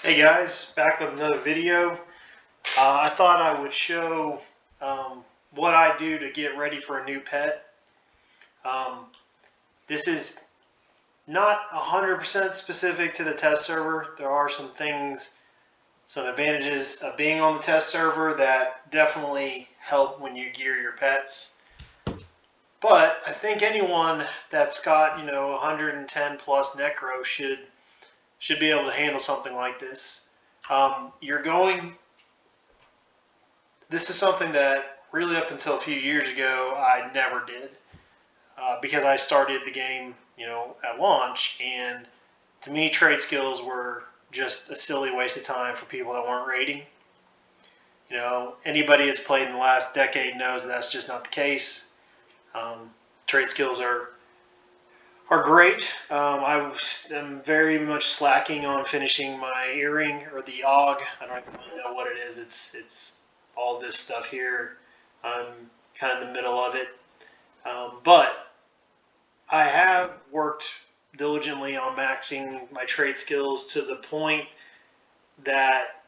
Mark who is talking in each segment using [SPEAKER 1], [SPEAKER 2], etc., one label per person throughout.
[SPEAKER 1] Hey guys, back with another video. I thought I would show what I do to get ready for a new pet. This is not 100% specific to the test server. There are some things, some advantages of being on the test server that definitely help when you gear your pets. But I think anyone that's got 110 plus necro should be able to handle something like this. This is something that really up until a few years ago I never did because I started the game, at launch, and to me trade skills were just a silly waste of time for people that weren't raiding. Anybody that's played in the last decade knows that's just not the case. Trade skills are great. I am very much slacking on finishing my earring or the AUG. I don't really know what it is. It's all this stuff here. I'm kind of in the middle of it. But I have worked diligently on maxing my trade skills to the point that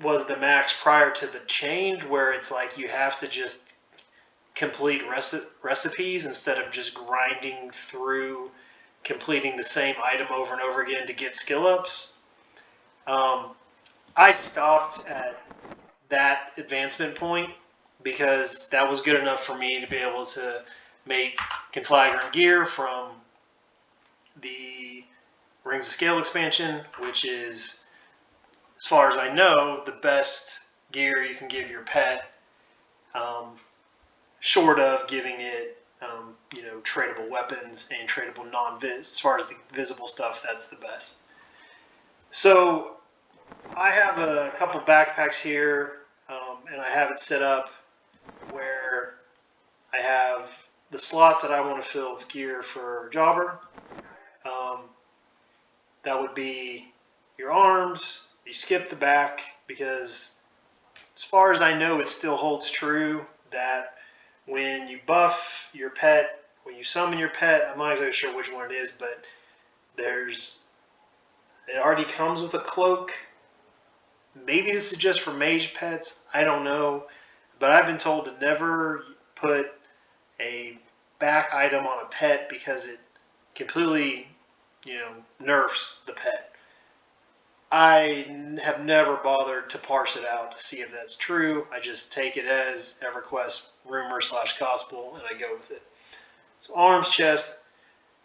[SPEAKER 1] was the max prior to the change, where it's like you have to just complete recipes instead of just grinding through completing the same item over and over again to get skill ups. I stopped at that advancement point because that was good enough for me to be able to make Conflagrant gear from the Rings of Scale expansion, which is, as far as I know, the best gear you can give your pet, short of giving it tradable weapons and tradable non-vis. As far as the visible stuff, that's the best. So I have a couple backpacks here, and I have it set up where I have the slots that I want to fill with gear for Jobber. That would be your arms. You skip the back because, as far as I know, it still holds true that when you buff your pet, when you summon your pet, I'm not exactly sure which one it is, but it already comes with a cloak. Maybe this is just for mage pets, I don't know, but I've been told to never put a back item on a pet because it completely, nerfs the pet. I have never bothered to parse it out to see if that's true. I just take it as EverQuest rumor / gospel, and I go with it. So arms, chest,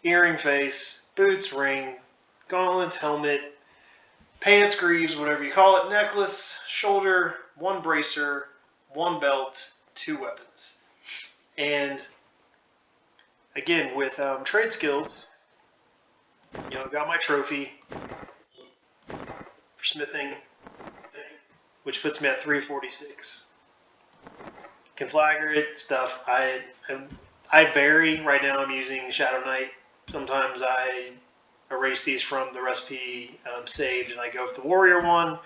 [SPEAKER 1] earring, face, boots, ring, gauntlets, helmet, pants, greaves, whatever you call it, necklace, shoulder, one bracer, one belt, 2 weapons. And again, with trade skills, I've got my trophy for smithing, which puts me at 346. Conflagrant stuff, I vary. Right now I'm using Shadow Knight. Sometimes I erase these from the recipe saved and I go with the warrior one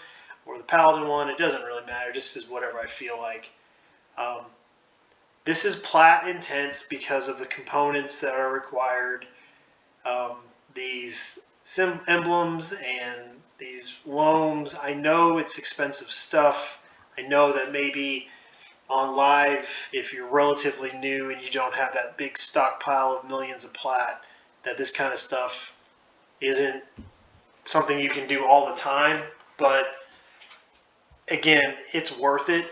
[SPEAKER 1] or the paladin one. It doesn't really matter, just is whatever I feel like. This is plat intense because of the components that are required. These emblems and these loams, I know it's expensive stuff. I know that maybe on live, if you're relatively new and you don't have that big stockpile of millions of plat, that this kind of stuff isn't something you can do all the time. But again, it's worth it.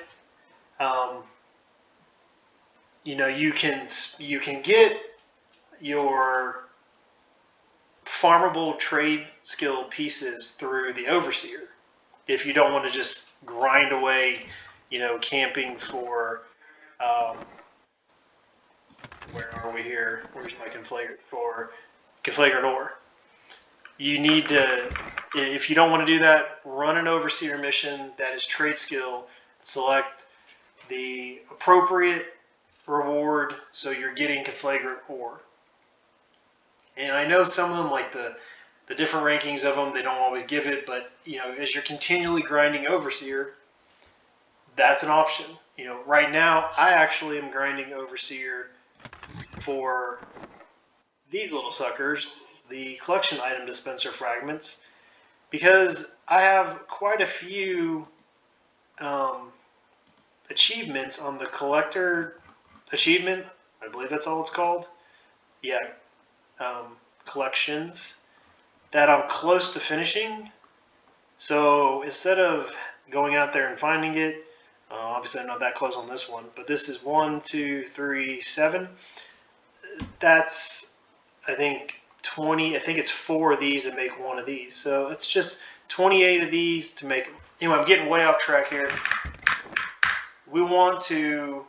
[SPEAKER 1] You can get your farmable trade skill pieces through the Overseer if you don't want to just grind away, camping for where are we here? Where's my Conflagrant ore? You need to, if you don't want to do that, run an Overseer mission that is trade skill, select the appropriate reward so you're getting Conflagrant ore. And I know some of them, like the different rankings of them, they don't always give it, but as you're continually grinding Overseer, that's an option. Right now I actually am grinding Overseer for these little suckers, the collection item dispenser fragments, because I have quite a few achievements on the collector achievement. I believe that's all it's called. Yeah, collections that I'm close to finishing. So instead of going out there and finding it, obviously I'm not that close on this one, but this is 1, 2, 3, 7. That's, I think, 20. I think it's 4 of these that make one of these. So it's just 28 of these to make. Anyway, I'm getting way off track here. We want to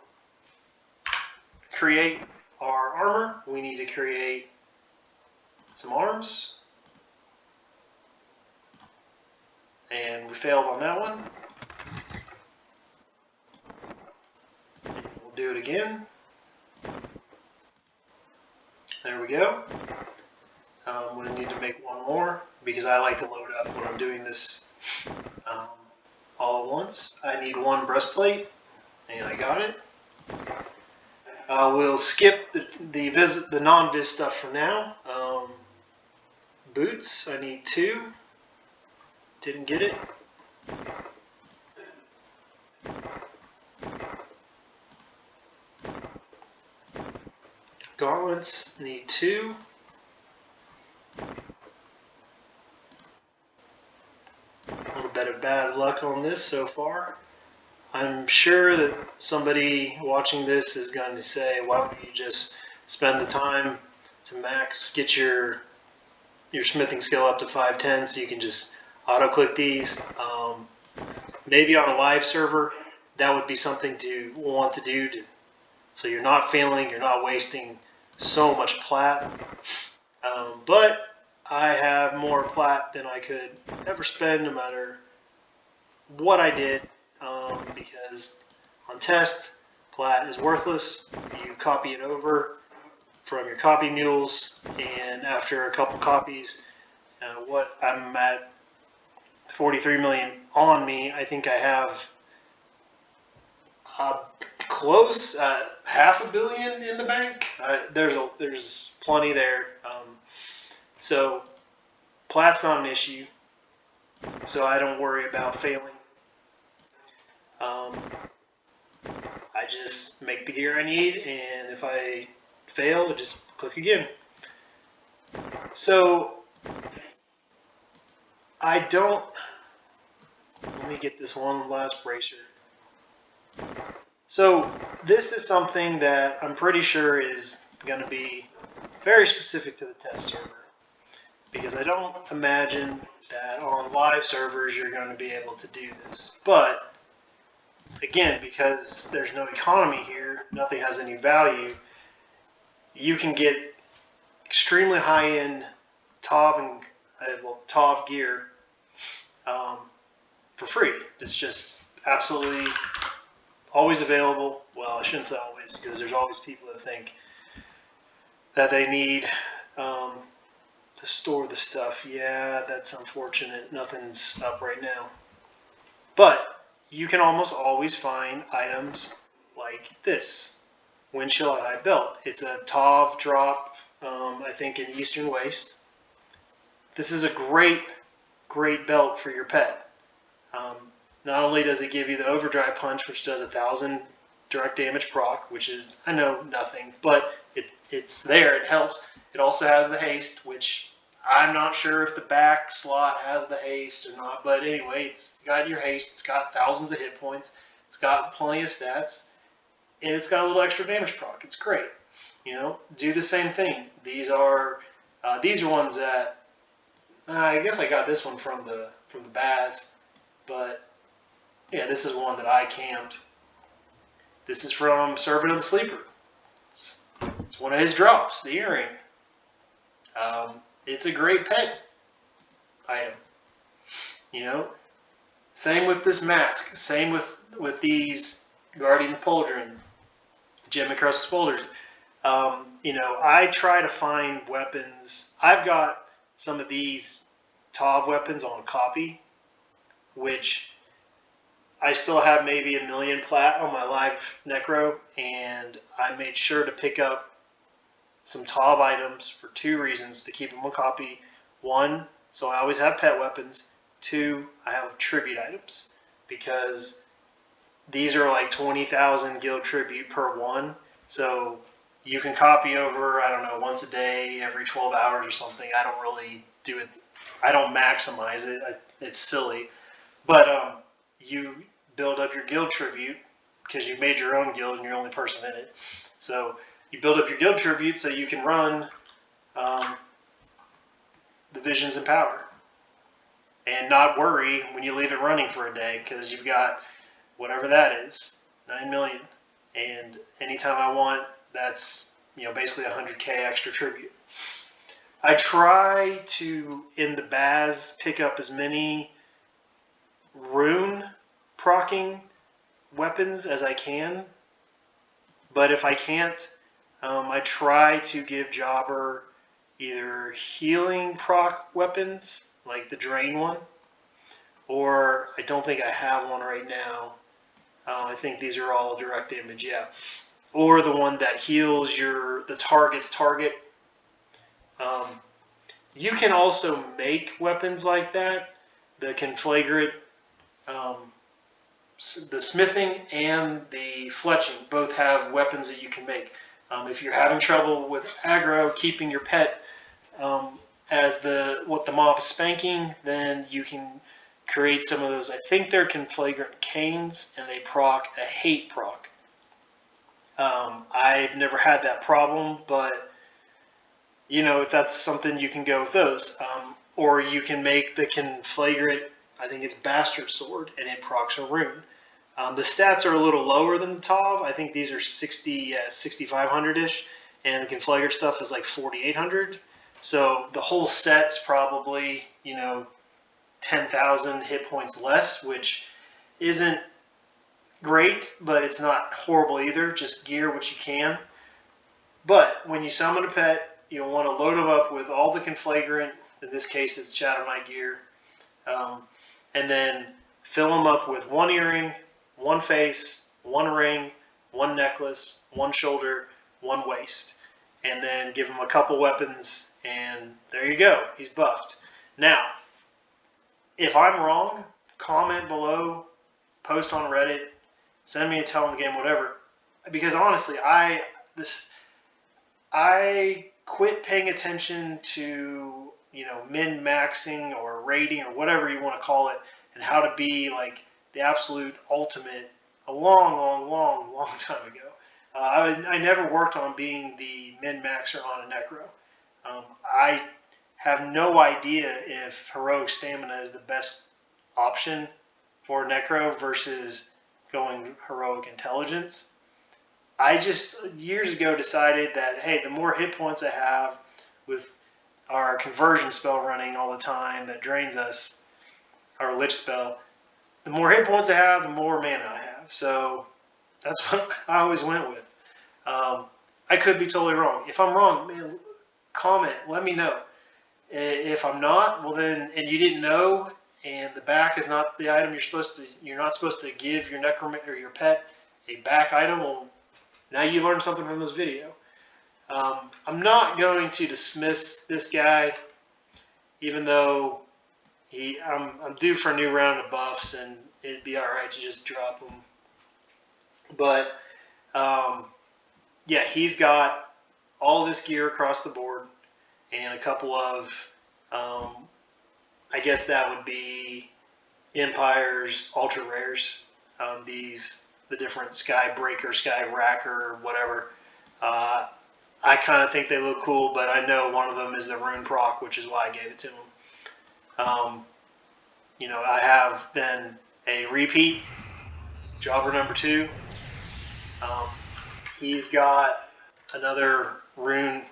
[SPEAKER 1] create our armor. We need to create some arms. And we failed on that one. We'll do it again. There we go. I'm going to need to make one more because I like to load up when I'm doing this all at once. I need one breastplate, and I got it. We'll skip the non-vis stuff for now. Boots, I need 2. Didn't get it. Gauntlets, need 2. A little bit of bad luck on this so far. I'm sure that somebody watching this is going to say, why don't you just spend the time to max, get your smithing skill up to 510 so you can just auto-click these. Maybe on a live server, that would be something to want to do so you're not failing, you're not wasting so much plat. But I have more plat than I could ever spend no matter what I did, because on test, plat is worthless. You copy it over from your copy mules, and after a couple copies, what I'm at 43 million on me, I think I have close $500 million in the bank. There's plenty there. So plat's not an issue, so I don't worry about failing. I just make the gear I need, and if I fail, I just click again. So I don't. Let me get this one last bracer. So this is something that I'm pretty sure is going to be very specific to the test server, because I don't imagine that on live servers you're going to be able to do this. But again, because there's no economy here, nothing has any value, you can get extremely high-end TOV TOV gear for free. It's just absolutely always available. Well, I shouldn't say always, because there's always people that think that they need to store the stuff. Yeah, that's unfortunate. Nothing's up right now. But you can almost always find items like this wind chill high belt. It's a TOV drop, I think in Eastern Waste. This is a great belt for your pet. Not only does it give you the overdrive punch, which does 1,000 direct damage proc, which is, I know, nothing, but it's there, it helps. It also has the haste, which I'm not sure if the back slot has the haste or not, but anyway, it's got your haste, it's got thousands of hit points, it's got plenty of stats, and it's got a little extra damage proc. It's great. You know, do the same thing. These are ones that I guess I got this one from the Baz, but yeah, this is one that I camped. This is from Servant of the Sleeper. It's one of his drops, the earring. It's a great pet item. You know, same with this mask. Same with these Guardian Pauldron, Gem Encrusted Boulders. You know, I try to find weapons. I've got some of these TOV weapons on copy, which I still have maybe 1 million plat on my live necro, and I made sure to pick up some TOV items for 2 reasons: to keep them on copy. 1, so I always have pet weapons, 2, I have tribute items, because these are like 20,000 guild tribute per one. So you can copy over, I don't know, once a day, every 12 hours or something. I don't really do it. I don't maximize it. It's silly. But you build up your guild tribute because you made your own guild and you're the only person in it. So you build up your guild tribute so you can run the Visions and Power and not worry when you leave it running for a day, because you've got whatever that is, 9 million. And anytime I want, that's, you know, basically 100k extra tribute. I try to, in the Baz, pick up as many rune procking weapons as I can. But if I can't, I try to give Jobber either healing proc weapons, like the Drain one, or I don't think I have one right now. I think these are all direct damage, yeah. Or the one that heals the target's target. You can also make weapons like that. The Conflagrant, the smithing and the fletching both have weapons that you can make. If you're having trouble with aggro, keeping your pet as what the mob is spanking, then you can create some of those. I think they're Conflagrant canes, and they proc a hate proc. I've never had that problem, but you know, if that's something, you can go with those. Or you can make the Conflagrant, I think it's Bastard Sword, and it procs a rune. The stats are a little lower than the Tav. I think these are 6,500-ish, and the Conflagrant stuff is like 4,800. So the whole set's probably, you know, 10,000 hit points less, which isn't great, but it's not horrible either. Just gear what you can. But when you summon a pet, you'll want to load them up with all the Conflagrant. In this case, it's Shadow Knight gear. And then fill them up with one earring, one face, one ring, one necklace, one shoulder, one waist. And then give him a couple weapons, and there you go. He's buffed. Now, if I'm wrong, comment below, post on Reddit, send me a tell in the game, whatever. Because honestly, I quit paying attention to, you know, min-maxing or rating or whatever you want to call it, and how to be like the absolute ultimate a long time ago. I never worked on being the min-maxer on a Necro. I have no idea if heroic stamina is the best option for Necro versus going heroic intelligence. I just years ago decided that, hey, the more hit points I have with our conversion spell running all the time that drains us, our lich spell, the more hit points I have, the more mana I have. So that's what I always went with. I could be totally wrong. If I'm wrong, man, comment, let me know. If I'm not, well then, and you didn't know, and the back is not the item you're not supposed to give your necromancer or your pet a back item, well, now you learned something from this video. I'm not going to dismiss this guy, even though I'm due for a new round of buffs, and it'd be alright to just drop him. But yeah, he's got all this gear across the board, and a couple of, I guess that would be Empire's ultra rares. The different Sky Breaker, Sky Racker, whatever. I kind of think they look cool, but I know one of them is the rune proc, which is why I gave it to him. You know, I have then a repeat, Jobber number 2. He's got another rune.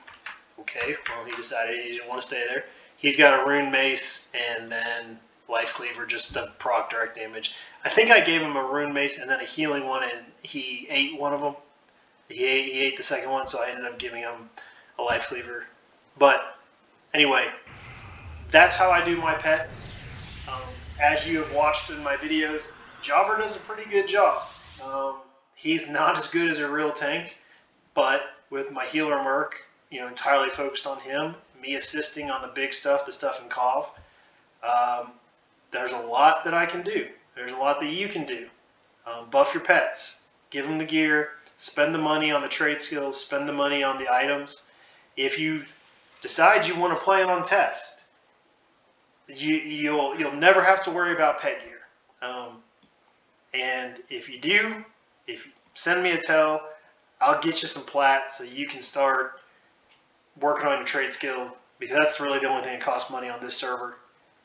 [SPEAKER 1] Okay, well, he decided he didn't want to stay there. He's got a rune mace and then life cleaver, just to proc direct damage. I think I gave him a rune mace and then a healing one, and he ate one of them. He ate the second one, so I ended up giving him a life cleaver. But anyway, that's how I do my pets. As you have watched in my videos, Jobber does a pretty good job. He's not as good as a real tank, but with my healer Merc, you know, entirely focused on him, me assisting on the big stuff, the stuff in Cov, there's a lot that I can do. There's a lot that you can do. Buff your pets. Give them the gear. Spend the money on the trade skills. Spend the money on the items. If you decide you want to play on test, you'll never have to worry about pet gear. And if you do, if you send me a tell, I'll get you some plat so you can start working on your trade skills, because that's really the only thing that costs money on this server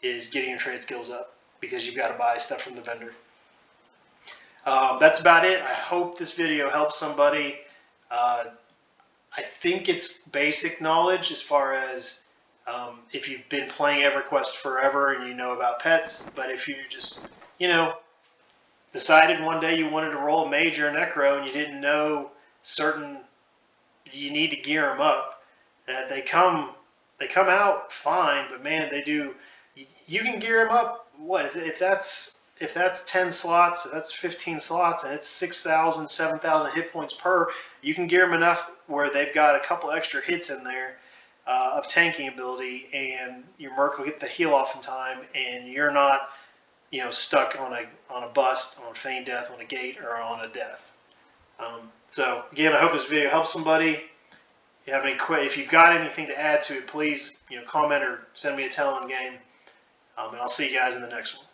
[SPEAKER 1] is getting your trade skills up, because you've got to buy stuff from the vendor. That's about it. I hope this video helps somebody. I think it's basic knowledge as far as if you've been playing EverQuest forever and you know about pets, but if you just, decided one day you wanted to roll a mage or a necro and you didn't know you need to gear them up, they come out fine, but man, they do. You can gear them up. What if that's 10 slots? If that's 15 slots, and it's 6,000, 7,000 hit points per. You can gear them enough where they've got a couple extra hits in there of tanking ability, and your merc will get the heal off in time, and you're not, stuck on a bust, on a feign death, on a gate, or on a death. So again, I hope this video helps somebody. If you've got anything to add to it, please comment or send me a tell in game, and I'll see you guys in the next one.